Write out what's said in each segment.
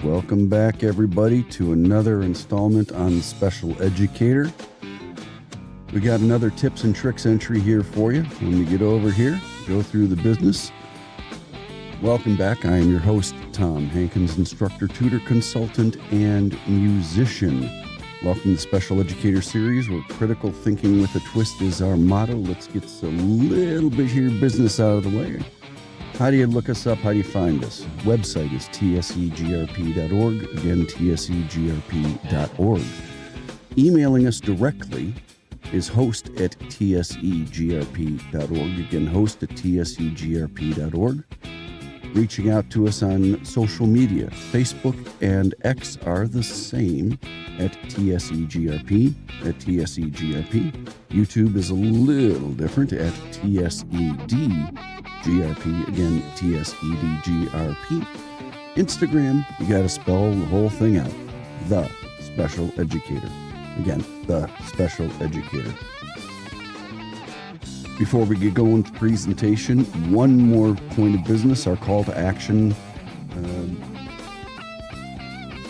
Welcome back, everybody, to another installment on Special Educator. We got another tips and tricks entry here for you. When we get over here, go through the business. Welcome back. I am your host, Tom Hankins, instructor, tutor, consultant, and musician. Welcome to the Special Educator series, where critical thinking with a twist is our motto. Let's get a little bit here business out of the way. How do you look us up? How do you find us? Website is tsegrp.org. Again, tsegrp.org. Emailing us directly is host@tsegrp.org. Again, host@tsegrp.org. Reaching out to us on social media. Facebook and X are the same at tsegrp, at tsegrp. YouTube is a little different at tsedgrp, again, tsedgrp. Instagram, you got to spell the whole thing out. The Special Educator. Again, The Special Educator. Before we get going with the presentation, one more point of business, our call to action.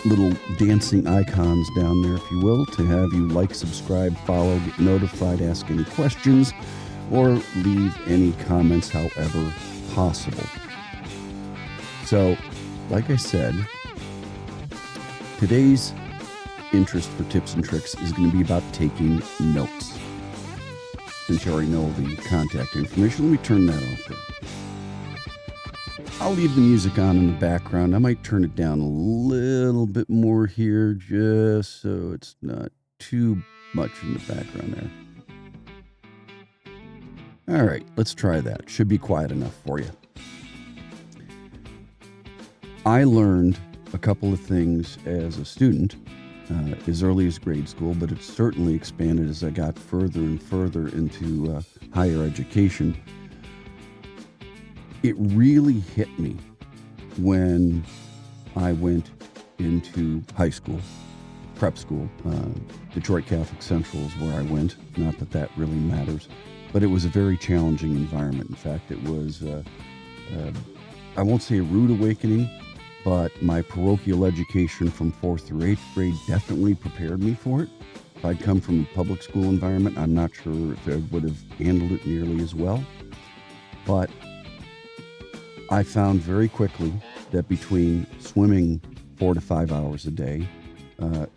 Little dancing icons down there, if you will, to have you like, subscribe, follow, get notified, ask any questions, or leave any comments however possible. So, like I said, today's interest for tips and tricks is going to be about taking notes. Since you already know the contact information, let me turn that off there. I'll leave the music on in the background. I might turn it down a little bit more here, just so it's not too much in the background there. All right, let's try that. Should be quiet enough for you. I learned a couple of things as a student as early as grade school, but it certainly expanded as I got further and further into higher education. It really hit me when I went into high school, prep school. Detroit Catholic Central is where I went. Not that that really matters, but it was a very challenging environment. In fact, it was, I won't say a rude awakening, but my parochial education from 4th through 8th grade definitely prepared me for it. If I'd come from a public school environment, I'm not sure if I would have handled it nearly as well. But I found very quickly that between swimming 4 to 5 hours a day,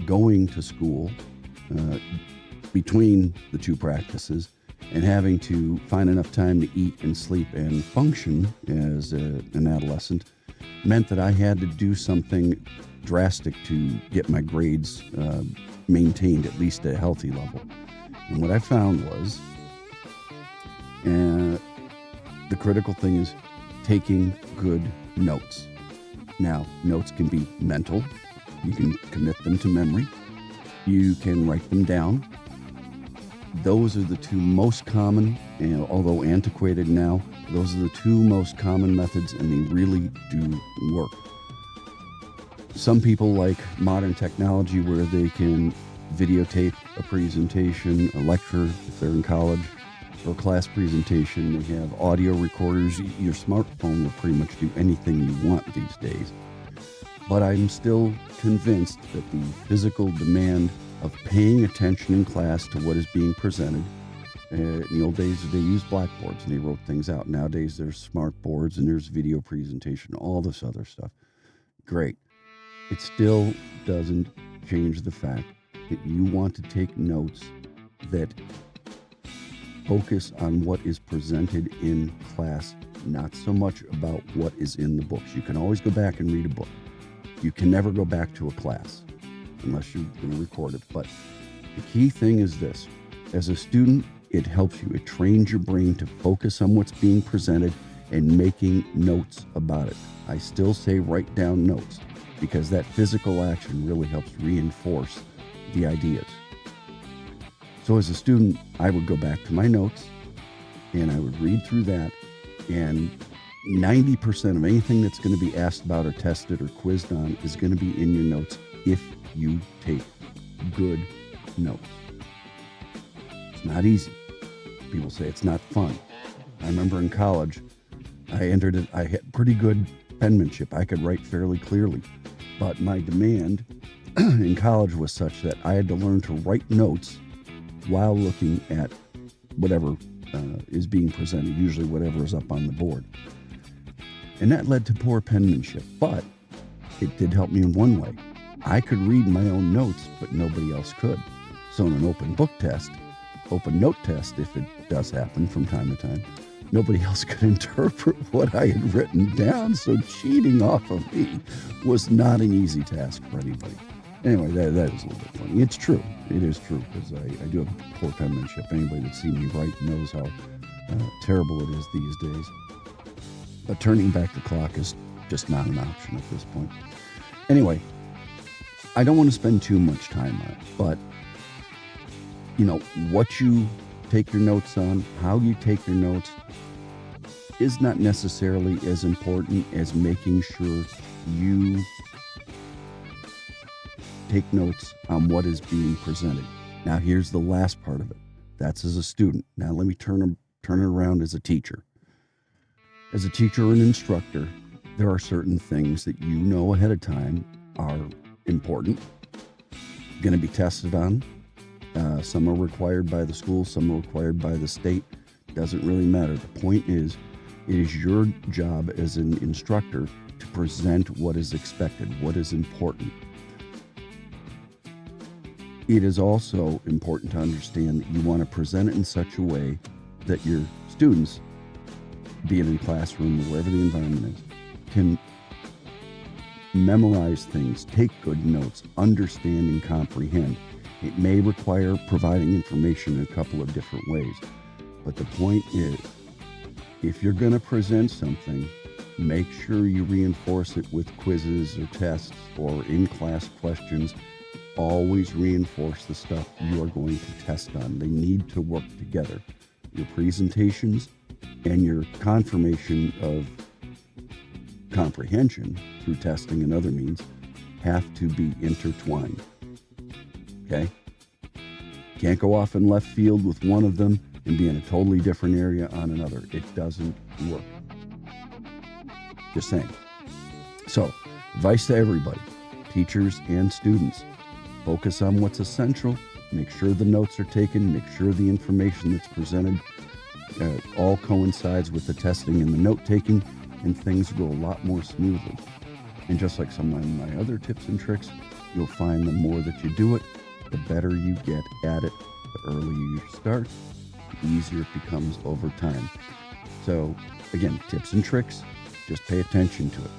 going to school between the two practices, and having to find enough time to eat and sleep and function as an adolescent meant that I had to do something drastic to get my grades maintained at least at a healthy level. And what I found was, the critical thing is taking good notes. Now, notes can be mental. You can commit them to memory. You can write them down. Those are the two most common, and although antiquated now, those are the two most common methods, and they really do work. Some people like modern technology where they can videotape a presentation, a lecture if they're in college, or a class presentation. They have audio recorders. Your smartphone will pretty much do anything you want these days. But I'm still convinced that the physical demand of paying attention in class to what is being presented. In the old days, they used blackboards and they wrote things out. Nowadays, there's smart boards and there's video presentation, all this other stuff. Great. It still doesn't change the fact that you want to take notes that focus on what is presented in class, not so much about what is in the books. You can always go back and read a book. You can never go back to a class unless you're going to record it. But the key thing is this. As a student, it helps you. It trains your brain to focus on what's being presented and making notes about it. I still say write down notes because that physical action really helps reinforce the ideas. So as a student, I would go back to my notes and I would read through that, and 90% of anything that's going to be asked about or tested or quizzed on is going to be in your notes if you take good notes. It's not easy. People say it's not fun. I remember in college, I had pretty good penmanship. I could write fairly clearly, but my demand in college was such that I had to learn to write notes while looking at whatever is being presented, usually whatever is up on the board. And that led to poor penmanship, but it did help me in one way. I could read my own notes, but nobody else could. So in an open note test, if it does happen from time to time, nobody else could interpret what I had written down, so cheating off of me was not an easy task for anybody. Anyway, that is a little bit funny. It's true. It is true, because I do have poor penmanship. Anybody that's seen me write knows how terrible it is these days. But turning back the clock is just not an option at this point. Anyway, I don't want to spend too much time on it, but what you take your notes on, how you take your notes, is not necessarily as important as making sure you take notes on what is being presented. Now, here's the last part of it. That's as a student. Now, let me turn it around as a teacher. As a teacher or an instructor, there are certain things that you know ahead of time are important, going to be tested on. Some are required by the school, some are required by the state. Doesn't really matter. The point is, it is your job as an instructor to present what is expected, what is important. It is also important to understand that you want to present it in such a way that your students, be it in classroom or wherever the environment is, can memorize things, take good notes, understand and comprehend. It may require providing information in a couple of different ways, but the point is, if you're going to present something, make sure you reinforce it with quizzes or tests or in-class questions. Always reinforce the stuff you are going to test on. They need to work together. Your presentations and your confirmation of comprehension through testing and other means have to be intertwined. Okay? Can't go off in left field with one of them and be in a totally different area on another. It doesn't work. Just saying. So, advice to everybody, teachers and students. Focus on what's essential. Make sure the notes are taken. Make sure the information that's presented all coincides with the testing and the note-taking, and things go a lot more smoothly. And just like some of my other tips and tricks, you'll find the more that you do it, the better you get at it. The earlier you start, the easier it becomes over time. So, again, tips and tricks, just pay attention to it.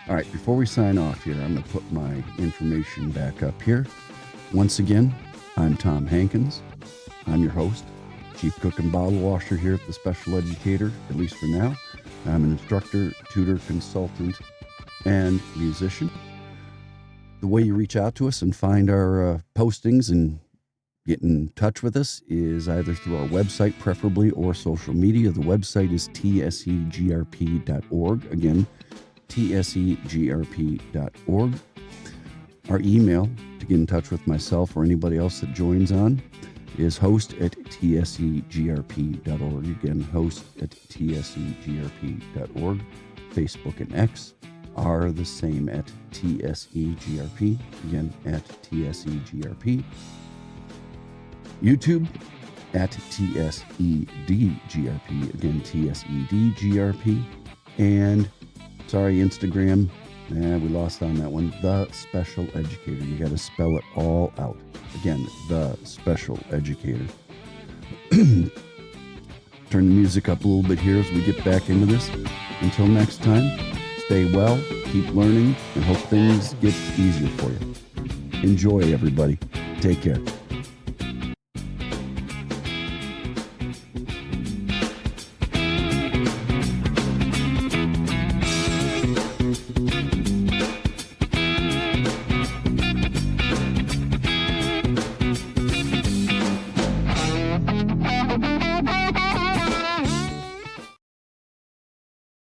All right, before we sign off here, I'm going to put my information back up here. Once again, I'm Tom Hankins. I'm your host, Chief Cook and Bottle Washer here at the Special Educator, at least for now. I'm an instructor, tutor, consultant, and musician. The way you reach out to us and find our postings and get in touch with us is either through our website, preferably, or social media. The website is tsegrp.org. Again, tsegrp.org. Our email to get in touch with myself or anybody else that joins on is host@tsegrp.org. Again, host@tsegrp.org. Facebook and X are the same at tsegrp. Again, at tsegrp. YouTube at tsedgrp. Again, tsedgrp. And sorry, Instagram. We lost on that one. The Special Educator. You got to spell it all out. Again, The Special Educator. Turn the music up a little bit here as we get back into this. Until next time, stay well, keep learning, and hope things get easier for you. Enjoy, everybody. Take care.